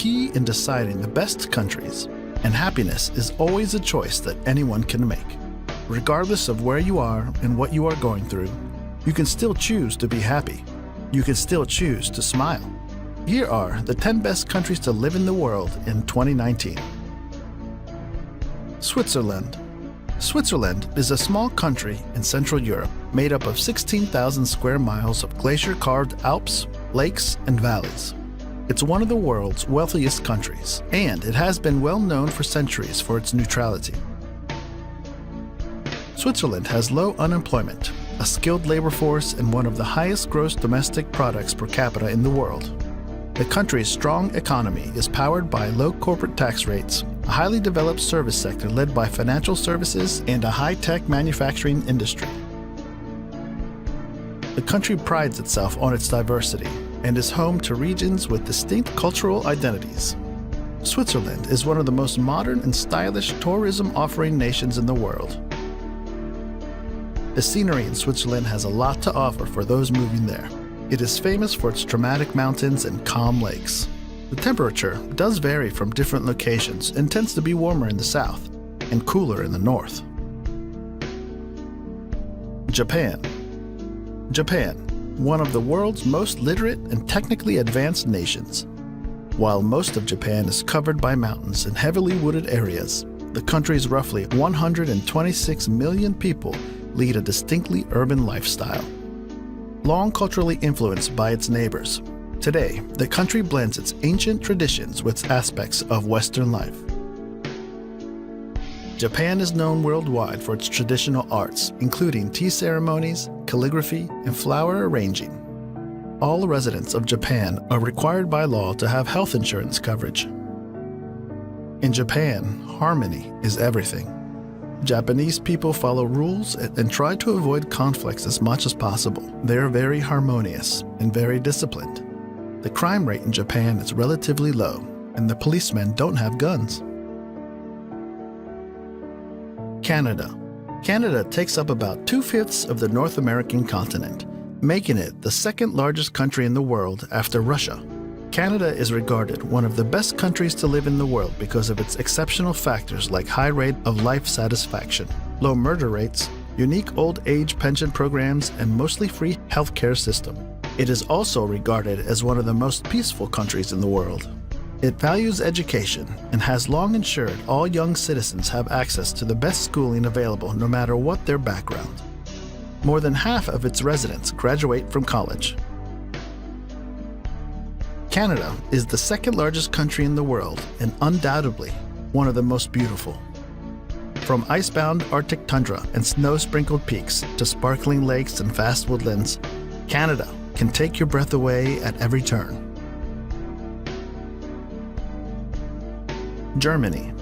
key in deciding the best countries, and happiness is always a choice that anyone can make. Regardless of where you are and what you are going through, you can still choose to be happy. You can still choose to smile. Here are the 10 best countries to live in the world in 2019. Switzerland. Switzerland is a small country in Central Europe made up of 16,000 square miles of glacier-carved Alps, lakes, and valleys. It's one of the world's wealthiest countries, and it has been well known for centuries for its neutrality. Switzerland has low unemployment, a skilled labor force, and one of the highest gross domestic products per capita in the world. The country's strong economy is powered by low corporate tax rates, a highly developed service sector led by financial services, and a high-tech manufacturing industry. The country prides itself on its diversity and is home to regions with distinct cultural identities. Switzerland is one of the most modern and stylish tourism-offering nations in the world. The scenery in Switzerland has a lot to offer for those moving there. It is famous for its dramatic mountains and calm lakes. The temperature does vary from different locations and tends to be warmer in the south and cooler in the north. Japan. Japan, one of the world's most literate and technically advanced nations. While most of Japan is covered by mountains and heavily wooded areas, the country's roughly 126 million people lead a distinctly urban lifestyle. Long culturally influenced by its neighbors, today the country blends its ancient traditions with aspects of Western life. Japan is known worldwide for its traditional arts, including tea ceremonies, calligraphy, and flower arranging. All residents of Japan are required by law to have health insurance coverage. In Japan, harmony is everything. Japanese people follow rules and try to avoid conflicts as much as possible. They are very harmonious and very disciplined. The crime rate in Japan is relatively low, and the policemen don't have guns. Canada. Canada takes up about 2/5 of the North American continent, making it the second largest country in the world after Russia. Canada is regarded one of the best countries to live in the world because of its exceptional factors like high rate of life satisfaction, low murder rates, unique old age pension programs, and mostly free healthcare system. It is also regarded as one of the most peaceful countries in the world. It values education and has long ensured all young citizens have access to the best schooling available no matter what their background. More than half of its residents graduate from college. Canada is the second largest country in the world and undoubtedly one of the most beautiful. From icebound Arctic tundra and snow-sprinkled peaks to sparkling lakes and vast woodlands, Canada can take your breath away at every turn. Germany.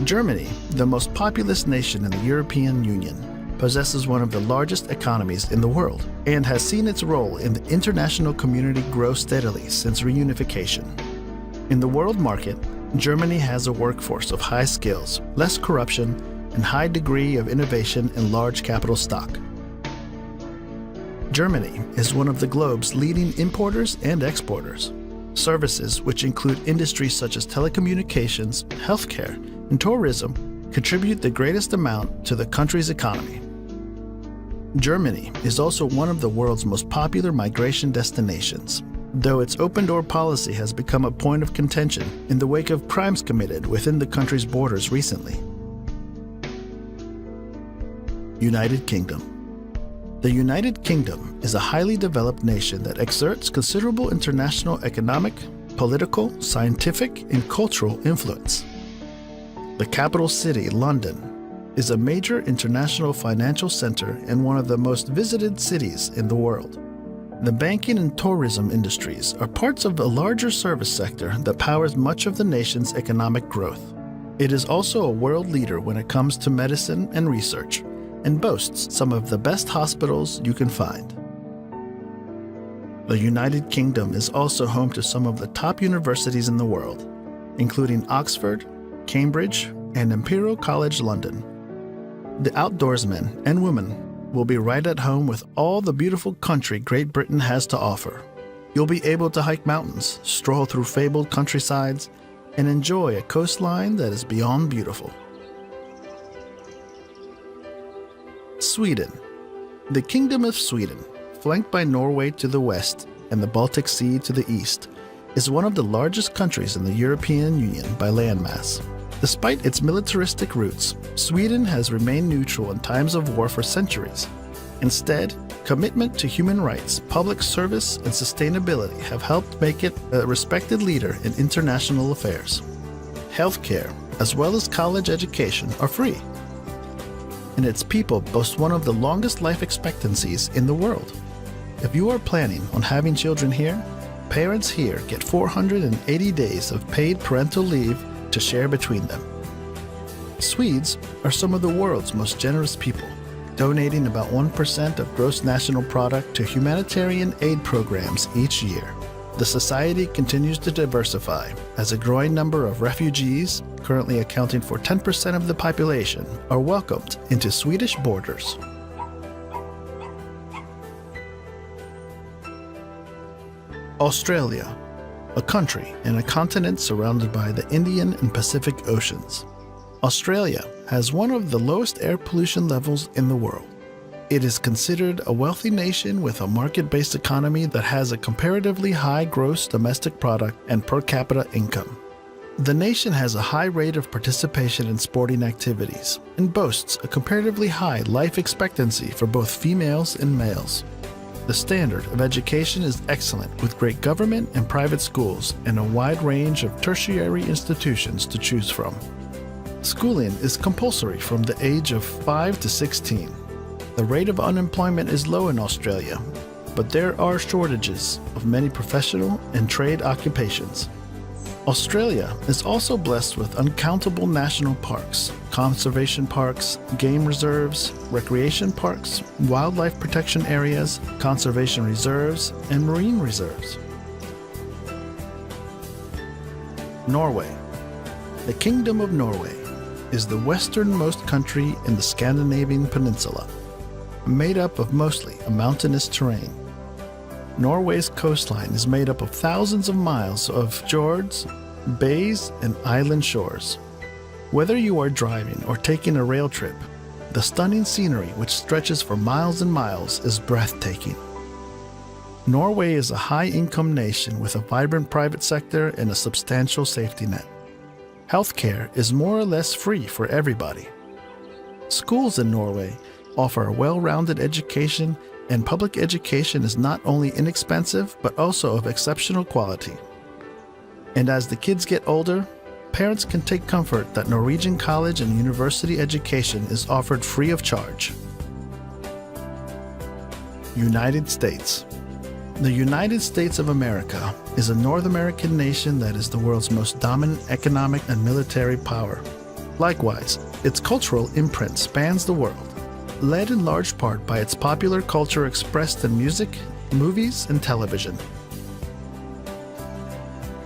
Germany, the most populous nation in the European Union, possesses one of the largest economies in the world and has seen its role in the international community grow steadily since reunification. In the world market, Germany has a workforce of high skills, less corruption, and high degree of innovation and large capital stock. Germany is one of the globe's leading importers and exporters. Services, which include industries such as telecommunications, healthcare, and tourism, contribute the greatest amount to the country's economy. Germany is also one of the world's most popular migration destinations, though its open-door policy has become a point of contention in the wake of crimes committed within the country's borders recently. United Kingdom. The United Kingdom is a highly developed nation that exerts considerable international economic, political, scientific, and cultural influence. The capital city, London, is a major international financial center and one of the most visited cities in the world. The banking and tourism industries are parts of a larger service sector that powers much of the nation's economic growth. It is also a world leader when it comes to medicine and research, and boasts some of the best hospitals you can find. The United Kingdom is also home to some of the top universities in the world, including Oxford, Cambridge, and Imperial College London. The outdoorsmen and women will be right at home with all the beautiful country Great Britain has to offer. You'll be able to hike mountains, stroll through fabled countrysides, and enjoy a coastline that is beyond beautiful. Sweden. The Kingdom of Sweden, flanked by Norway to the west and the Baltic Sea to the east, is one of the largest countries in the European Union by landmass. Despite its militaristic roots, Sweden has remained neutral in times of war for centuries. Instead, commitment to human rights, public service, and sustainability have helped make it a respected leader in international affairs. Healthcare, as well as college education, are free. And its people boast one of the longest life expectancies in the world. If you are planning on having children here, parents here get 480 days of paid parental leave to share between them. Swedes are some of the world's most generous people, donating about 1% of gross national product to humanitarian aid programs each year. The society continues to diversify as a growing number of refugees, currently accounting for 10% of the population, are welcomed into Swedish borders. Australia, a country and a continent surrounded by the Indian and Pacific Oceans. Australia has one of the lowest air pollution levels in the world. It is considered a wealthy nation with a market-based economy that has a comparatively high gross domestic product and per capita income. The nation has a high rate of participation in sporting activities and boasts a comparatively high life expectancy for both females and males. The standard of education is excellent, with great government and private schools and a wide range of tertiary institutions to choose from. Schooling is compulsory from the age of 5 to 16. The rate of unemployment is low in Australia, but there are shortages of many professional and trade occupations. Australia is also blessed with uncountable national parks, conservation parks, game reserves, recreation parks, wildlife protection areas, conservation reserves, and marine reserves. Norway. The Kingdom of Norway is the westernmost country in the Scandinavian peninsula, made up of mostly a mountainous terrain. Norway's coastline is made up of thousands of miles of fjords, bays, and island shores. Whether you are driving or taking a rail trip, the stunning scenery which stretches for miles and miles is breathtaking. Norway is a high-income nation with a vibrant private sector and a substantial safety net. Healthcare is more or less free for everybody. Schools in Norway offer a well-rounded education, and public education is not only inexpensive but also of exceptional quality. And as the kids get older, parents can take comfort that Norwegian college and university education is offered free of charge. United States. The United States of America is a North American nation that is the world's most dominant economic and military power. Likewise, its cultural imprint spans the world, led in large part by its popular culture expressed in music, movies, and television.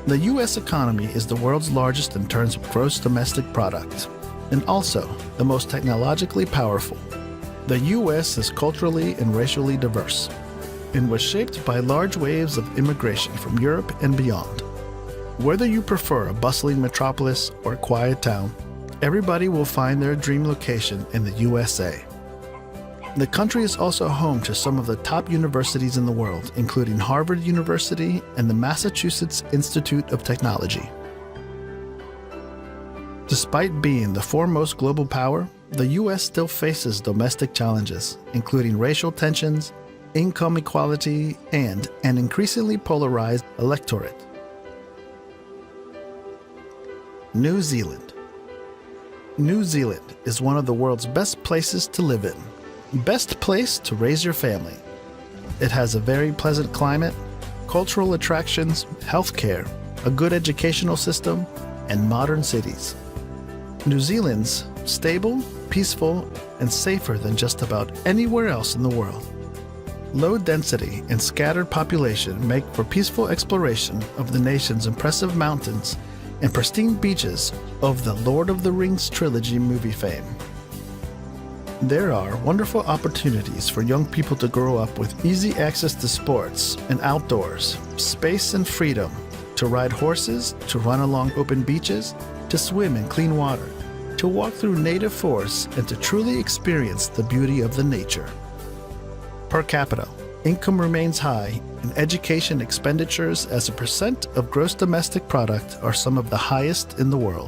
The U.S. economy is the world's largest in terms of gross domestic product, and also the most technologically powerful. The U.S. is culturally and racially diverse, and was shaped by large waves of immigration from Europe and beyond. Whether you prefer a bustling metropolis or a quiet town, everybody will find their dream location in the USA. The country is also home to some of the top universities in the world, including Harvard University and the Massachusetts Institute of Technology. Despite being the foremost global power, the U.S. still faces domestic challenges, including racial tensions, income equality, and an increasingly polarized electorate. New Zealand. New Zealand is one of the world's best places to live in. Best place to raise your family. It has a very pleasant climate, cultural attractions, healthcare, a good educational system, and modern cities. New Zealand's stable, peaceful, and safer than just about anywhere else in the world. Low density and scattered population make for peaceful exploration of the nation's impressive mountains and pristine beaches of the Lord of the Rings trilogy movie fame. There are wonderful opportunities for young people to grow up with easy access to sports and outdoors, space and freedom to ride horses, to run along open beaches, to swim in clean water, to walk through native forests, and to truly experience the beauty of the nature. Per capita, income remains high, and education expenditures as a percent of gross domestic product are some of the highest in the world.